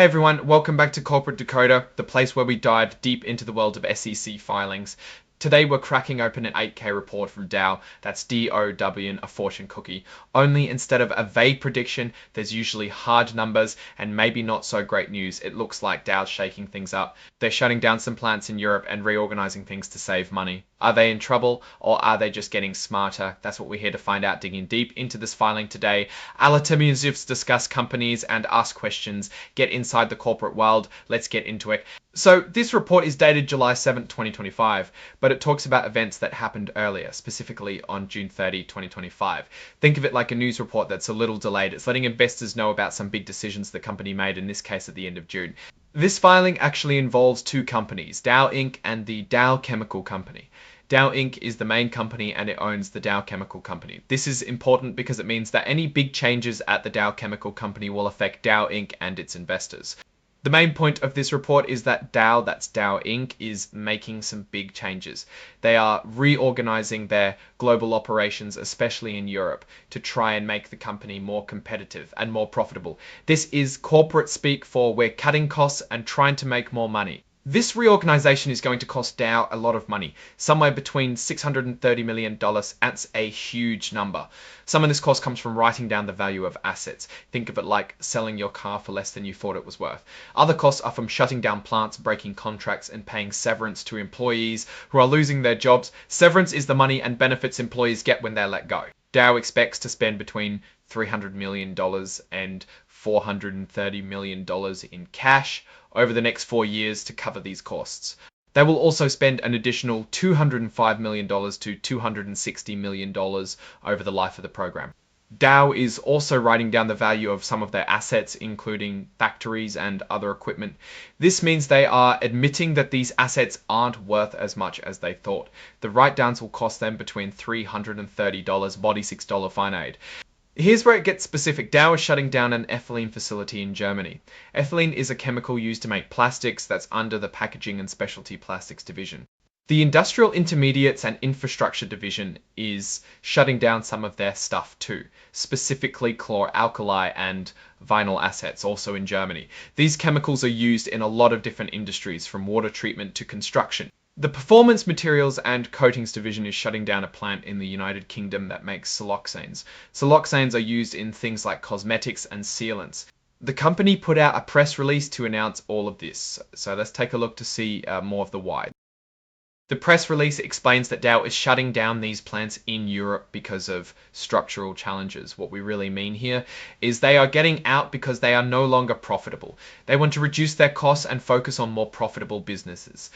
Hey everyone, welcome back to Corporate Decoder, the place where we dive deep into the world of SEC filings. Today we're cracking open an 8K report from Dow, that's DOW in a fortune cookie. Only instead of a vague prediction, there's usually hard numbers and maybe not so great news. It looks like Dow's shaking things up. They're shutting down some plants in Europe and reorganizing things to save money. Are they in trouble or are they just getting smarter? That's what we're here to find out, digging deep into this filing today. Alatamuzivs discuss companies and ask questions, get inside the corporate world. Let's get into it. So this report is dated July 7th, 2025, but it talks about events that happened earlier, specifically on June 30, 2025. Think of it like a news report that's a little delayed. It's letting investors know about some big decisions the company made, in this case at the end of June. This filing actually involves two companies, Dow Inc. and the Dow Chemical Company. Dow Inc. is the main company and it owns the Dow Chemical Company. This is important because it means that any big changes at the Dow Chemical Company will affect Dow Inc. and its investors. The main point of this report is that Dow, that's Dow Inc., is making some big changes. They are reorganizing their global operations, especially in Europe, to try and make the company more competitive and more profitable. This is corporate speak for we're cutting costs and trying to make more money. This reorganization is going to cost Dow a lot of money, somewhere between $630 million. That's a huge number. Some of this cost comes from writing down the value of assets. Think of it like selling your car for less than you thought it was worth. Other costs are from shutting down plants, breaking contracts, and paying severance to employees who are losing their jobs. Severance is the money and benefits employees get when they're let go. Dow expects to spend between $300 million and $430 million in cash over the next 4 years to cover these costs. They will also spend an additional $205 million to $260 million over the life of the program. Dow is also writing down the value of some of their assets, including factories and other equipment. This means they are admitting that these assets aren't worth as much as they thought. The write-downs will cost them between $330, body $6 fine aid. Here's where it gets specific. Dow is shutting down an ethylene facility in Germany. Ethylene is a chemical used to make plastics that's under the Packaging and Specialty Plastics division. The Industrial Intermediates and Infrastructure division is shutting down some of their stuff too, specifically chlor-alkali and vinyl assets, also in Germany. These chemicals are used in a lot of different industries, from water treatment to construction. The Performance Materials and Coatings division is shutting down a plant in the United Kingdom that makes siloxanes. Siloxanes are used in things like cosmetics and sealants. The company put out a press release to announce all of this. So let's take a look to see more of the why. The press release explains that Dow is shutting down these plants in Europe because of structural challenges. What we really mean here is they are getting out because they are no longer profitable. They want to reduce their costs and focus on more profitable businesses.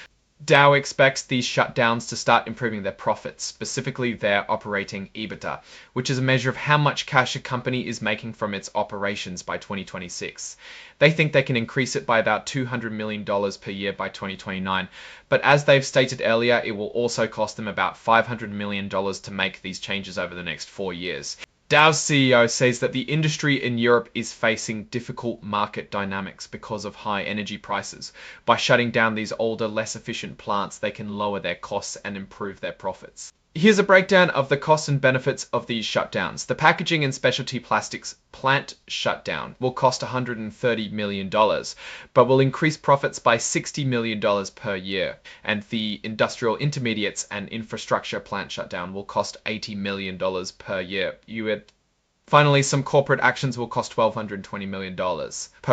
Dow expects these shutdowns to start improving their profits, specifically their operating EBITDA, which is a measure of how much cash a company is making from its operations by 2026. They think they can increase it by about $200 million per year by 2029, but as they've stated earlier, it will also cost them about $500 million to make these changes over the next 4 years. Dow's CEO says that the industry in Europe is facing difficult market dynamics because of high energy prices. By shutting down these older, less efficient plants, they can lower their costs and improve their profits. Here's a breakdown of the costs and benefits of these shutdowns. The Packaging and Specialty Plastics plant shutdown will cost $130 million, but will increase profits by $60 million per year. And the Industrial Intermediates and Infrastructure plant shutdown will cost $80 million per year. Finally, some corporate actions will cost $1,220 million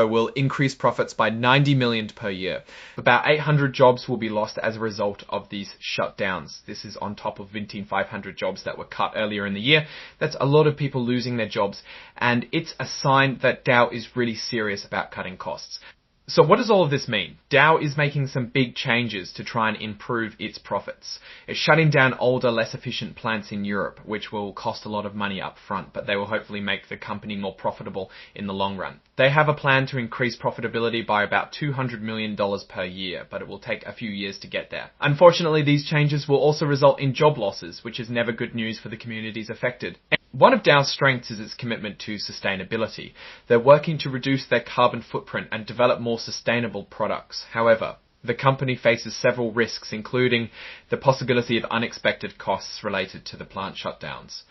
will increase profits by $90 million per year. About 800 jobs will be lost as a result of these shutdowns. This is on top of 1,500 jobs that were cut earlier in the year. That's a lot of people losing their jobs, and it's a sign that Dow is really serious about cutting costs. So what does all of this mean? Dow is making some big changes to try and improve its profits. It's shutting down older, less efficient plants in Europe, which will cost a lot of money up front, but they will hopefully make the company more profitable in the long run. They have a plan to increase profitability by about $200 million per year, but it will take a few years to get there. Unfortunately, these changes will also result in job losses, which is never good news for the communities affected. One of Dow's strengths is its commitment to sustainability. They're working to reduce their carbon footprint and develop more sustainable products. However, the company faces several risks, including the possibility of unexpected costs related to the plant shutdowns.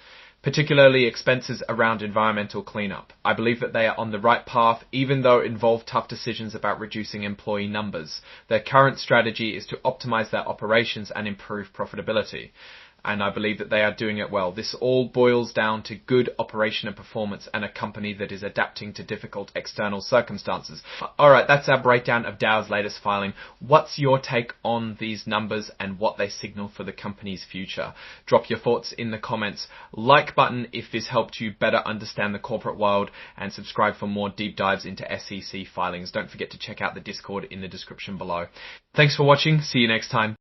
particularly expenses around environmental cleanup. I believe that they are on the right path, even though it involved tough decisions about reducing employee numbers. Their current strategy is to optimize their operations and improve profitability. And I believe that they are doing it well. This all boils down to good operation and performance and a company that is adapting to difficult external circumstances. Alright, that's our breakdown of Dow's latest filing. What's your take on these numbers and what they signal for the company's future? Drop your thoughts in the comments. Like button if this helped you better understand the corporate world, and subscribe for more deep dives into SEC filings. Don't forget to check out the Discord in the description below. Thanks for watching. See you next time.